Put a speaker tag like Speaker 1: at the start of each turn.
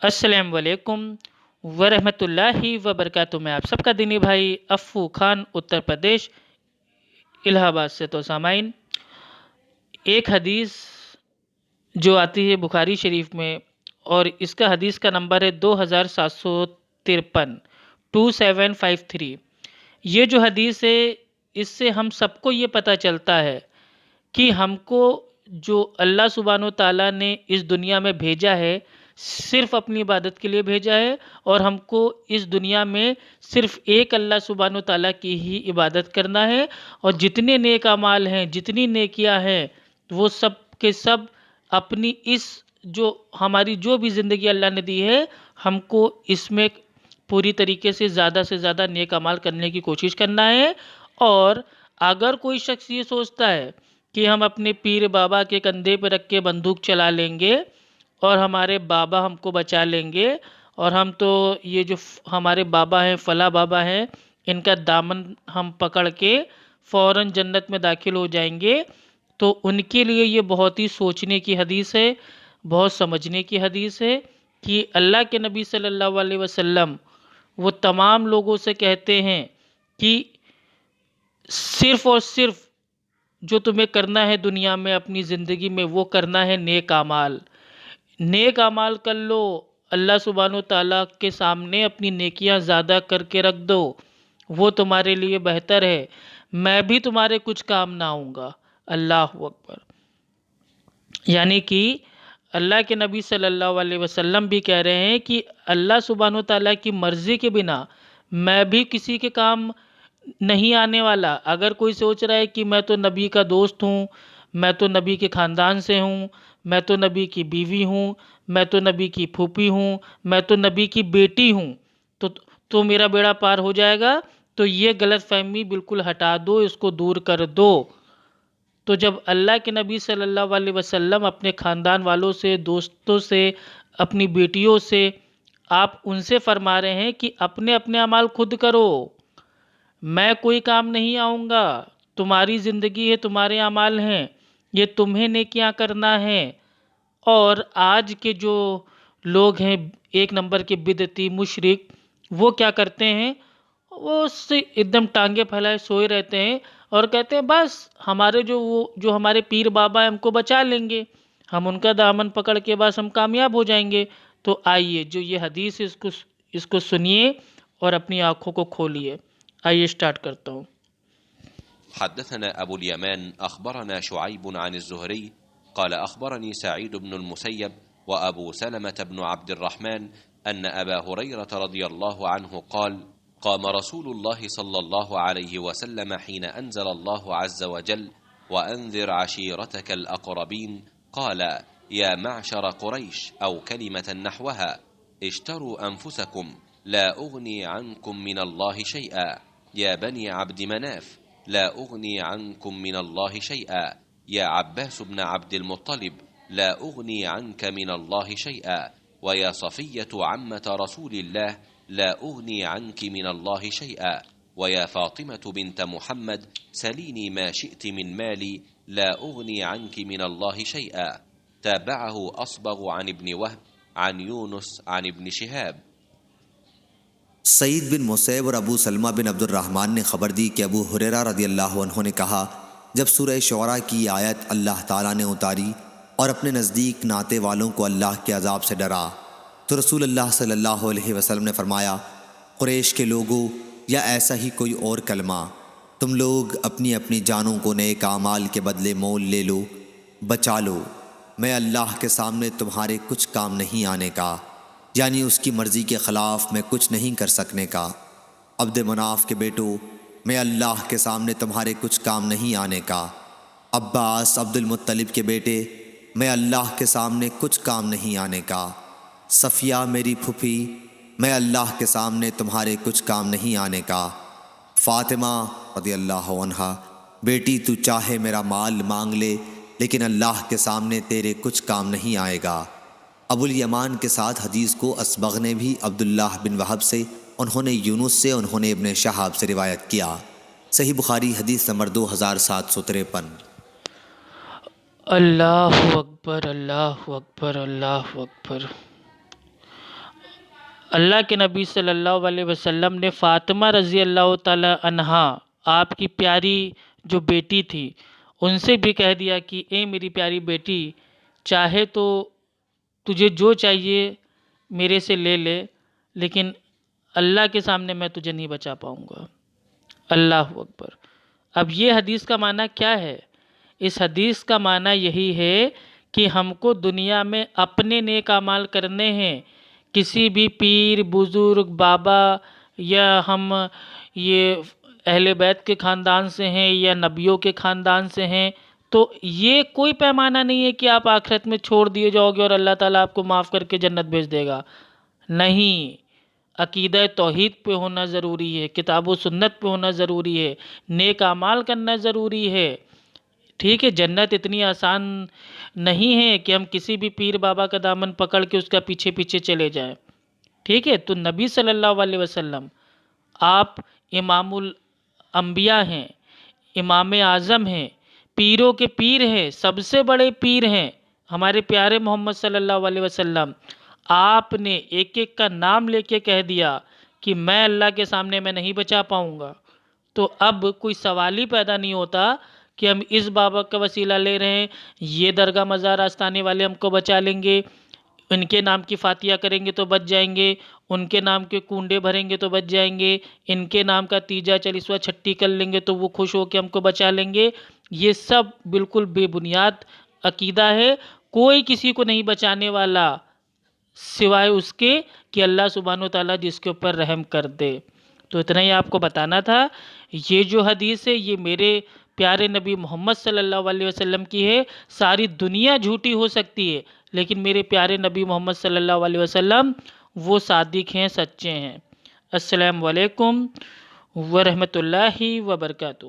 Speaker 1: السلام علیکم ورحمۃ اللہ وبرکاتہ۔ میں آپ سب کا دینی بھائی افو خان اتر پردیش الہ آباد سے۔ تو سامعین، ایک حدیث جو آتی ہے بخاری شریف میں، اور اس کا حدیث کا نمبر ہے 2753 2753۔ یہ جو حدیث ہے، اس سے ہم سب کو یہ پتہ چلتا ہے کہ ہم کو جو اللہ سبحانہ و تعالیٰ نے اس دنیا میں بھیجا ہے، صرف اپنی عبادت کے لیے بھیجا ہے، اور ہم کو اس دنیا میں صرف ایک اللہ سبحانہ و تعالیٰ کی ہی عبادت کرنا ہے، اور جتنے نیک اعمال ہیں، جتنی نیکیاں ہیں، وہ سب کے سب اپنی اس جو ہماری جو بھی زندگی اللہ نے دی ہے، ہم کو اس میں پوری طریقے سے زیادہ نیک اعمال کرنے کی کوشش کرنا ہے۔ اور اگر کوئی شخص یہ سوچتا ہے کہ ہم اپنے پیر بابا کے کندھے پہ رکھ کے بندوق چلا لیں گے اور ہمارے بابا ہم کو بچا لیں گے، اور ہم تو یہ جو ہمارے بابا ہیں، فلاں بابا ہیں، ان کا دامن ہم پکڑ کے فوراً جنت میں داخل ہو جائیں گے، تو ان کے لیے یہ بہت ہی سوچنے کی حدیث ہے، بہت سمجھنے کی حدیث ہے کہ اللہ کے نبی صلی اللہ علیہ وسلم وہ تمام لوگوں سے کہتے ہیں کہ صرف اور صرف جو تمہیں کرنا ہے دنیا میں اپنی زندگی میں، وہ کرنا ہے نیک اعمال۔ نیک اعمال کر لو، اللہ سبحانہ و تعالیٰ کے سامنے اپنی نیکیاں زیادہ کر کے رکھ دو، وہ تمہارے لیے بہتر ہے، میں بھی تمہارے کچھ کام نہ آؤں گا۔ اللہ اکبر۔ یعنی کہ اللہ کے نبی صلی اللہ علیہ وسلم بھی کہہ رہے ہیں کہ اللہ سبحانہ و تعالیٰ کی مرضی کے بنا میں بھی کسی کے کام نہیں آنے والا۔ اگر کوئی سوچ رہا ہے کہ میں تو نبی کا دوست ہوں، میں تو نبی کے خاندان سے ہوں، میں تو نبی کی بیوی ہوں، میں تو نبی کی پھوپھی ہوں، میں تو نبی کی بیٹی ہوں، تو میرا بیڑا پار ہو جائے گا، تو یہ غلط فہمی بالکل ہٹا دو، اس کو دور کر دو۔ تو جب اللہ کے نبی صلی اللہ علیہ وسلم اپنے خاندان والوں سے، دوستوں سے، اپنی بیٹیوں سے، آپ ان سے فرما رہے ہیں کہ اپنے اپنے اعمال خود کرو، میں کوئی کام نہیں آؤں گا، تمہاری زندگی ہے، تمہارے اعمال ہیں، یہ تمہیں نیکیاں کرنا ہے۔ اور آج کے جو لوگ ہیں ایک نمبر کے بدعتی مشرک، وہ کیا کرتے ہیں؟ وہ اس سے ایک دم ٹانگیں پھیلائے سوئے رہتے ہیں، اور کہتے ہیں بس ہمارے جو ہمارے پیر بابا ہیں ہم کو بچا لیں گے، ہم ان کا دامن پکڑ کے بس ہم کامیاب ہو جائیں گے۔ تو آئیے جو یہ حدیث ہے اس کو سنیے اور اپنی آنکھوں کو کھولیے۔ آئیے سٹارٹ کرتا ہوں۔
Speaker 2: حدثنا أبو اليمان أخبرنا شعيب عن الزهري قال أخبرني سعيد بن المسيب وأبو سلمة بن عبد الرحمن أن أبا هريرة رضي الله عنه قال قام رسول الله صلى الله عليه وسلم حين أنزل الله عز وجل وأنذر عشيرتك الأقربين قال يا معشر قريش أو كلمة نحوها اشتروا أنفسكم لا أغني عنكم من الله شيئا يا بني عبد مناف لا أغني عنكم من الله شيئا يا عباس بن عبد المطلب لا أغني عنك من الله شيئا ويا صفية عمة رسول الله لا أغني عنك من الله شيئا ويا فاطمة بنت محمد سليني ما شئت من مالي لا أغني عنك من الله شيئا تابعه أصبغ عن ابن وهب عن يونس عن ابن شهاب۔
Speaker 3: سعید بن مسیب اور ابو سلمہ بن عبد الرحمن نے خبر دی کہ ابو ہریرہ رضی اللہ عنہ نے کہا، جب سورہ شعراء کی آیت اللہ تعالیٰ نے اتاری اور اپنے نزدیک ناطے والوں کو اللہ کے عذاب سے ڈرا، تو رسول اللہ صلی اللہ علیہ وسلم نے فرمایا، قریش کے لوگوں، یا ایسا ہی کوئی اور کلمہ، تم لوگ اپنی اپنی جانوں کو نیک اعمال کے بدلے مول لے لو، بچا لو، میں اللہ کے سامنے تمہارے کچھ کام نہیں آنے کا، یعنی اس کی مرضی کے خلاف میں کچھ نہیں کر سکنے کا۔ عبد مناف کے بیٹو، میں اللہ کے سامنے تمہارے کچھ کام نہیں آنے کا۔ عباس عبد المطلب کے بیٹے، میں اللہ کے سامنے کچھ کام نہیں آنے کا۔ صفیہ میری پھوپھی، میں اللہ کے سامنے تمہارے کچھ کام نہیں آنے کا۔ فاطمہ رضی اللہ عنہا، بیٹی تو چاہے میرا مال مانگ لے، لیکن اللہ کے سامنے تیرے کچھ کام نہیں آئے گا۔ ابو الیمان کے ساتھ حدیث کو اصبغ نے بھی عبداللہ بن وہب سے، انہوں نے یونس سے، انہوں نے ابن شہاب سے روایت کیا۔ صحیح بخاری حدیث نمبر 2753۔
Speaker 1: اللہ اکبر، اللہ اکبر، اللہ اکبر۔ اللہ کے نبی صلی اللہ علیہ وسلم نے فاطمہ رضی اللہ تعالی عنہا آپ کی پیاری جو بیٹی تھی ان سے بھی کہہ دیا کہ اے میری پیاری بیٹی، چاہے تو تجھے جو چاہیے میرے سے لے لے، لیکن اللہ کے سامنے میں تجھے نہیں بچا پاؤں گا۔ اللہ اکبر۔ اب یہ حدیث کا معنی کیا ہے؟ اس حدیث کا معنی یہی ہے کہ ہم کو دنیا میں اپنے نیک اعمال کرنے ہیں، کسی بھی پیر، بزرگ، بابا یا ہم یہ اہل بیت کے خاندان سے ہیں یا نبیوں کے خاندان سے ہیں، تو یہ کوئی پیمانہ نہیں ہے کہ آپ آخرت میں چھوڑ دیے جاؤ گے اور اللہ تعالیٰ آپ کو معاف کر کے جنت بھیج دے گا۔ نہیں، عقیدہ توحید پہ ہونا ضروری ہے، کتاب و سنت پہ ہونا ضروری ہے، نیک اعمال کرنا ضروری ہے۔ ٹھیک ہے، جنت اتنی آسان نہیں ہے کہ ہم کسی بھی پیر بابا کا دامن پکڑ کے اس کا پیچھے پیچھے چلے جائیں۔ ٹھیک ہے، تو نبی صلی اللہ علیہ وسلم آپ امام الانبیاء ہیں، امام اعظم ہیں، پیروں کے پیر ہیں، سب سے بڑے پیر ہیں ہمارے پیارے محمد صلی اللہ علیہ وسلم۔ آپ نے ایک ایک کا نام لے کے کہہ دیا کہ میں اللہ کے سامنے میں نہیں بچا پاؤں گا، تو اب کوئی سوال ہی پیدا نہیں ہوتا کہ ہم اس بابا کا وسیلہ لے رہے ہیں، یہ درگاہ مزار آستانے والے ہم کو بچا لیں گے، ان کے نام کی فاتحہ کریں گے تو بچ جائیں گے، ان کے نام کے کنڈے بھریں گے تو بچ جائیں گے، ان کے نام کا تیجا چالیسواں چھٹی کر لیں گے تو وہ خوش ہو کے ہم کو بچا لیں گے۔ یہ سب بالکل بے بنیاد عقیدہ ہے، کوئی کسی کو نہیں بچانے والا سوائے اس کے کہ اللہ سبحانہ و تعالیٰ جس کے اوپر رحم کر دے۔ تو اتنا ہی آپ کو بتانا تھا۔ یہ جو حدیث ہے یہ میرے پیارے نبی محمد صلی اللہ علیہ وسلم کی ہے۔ ساری دنیا جھوٹی ہو سکتی ہے لیکن میرے پیارے نبی محمد صلی اللہ علیہ وسلم وہ صادق ہیں، سچے ہیں۔ السلام علیکم ورحمۃ اللہ وبرکاتہ۔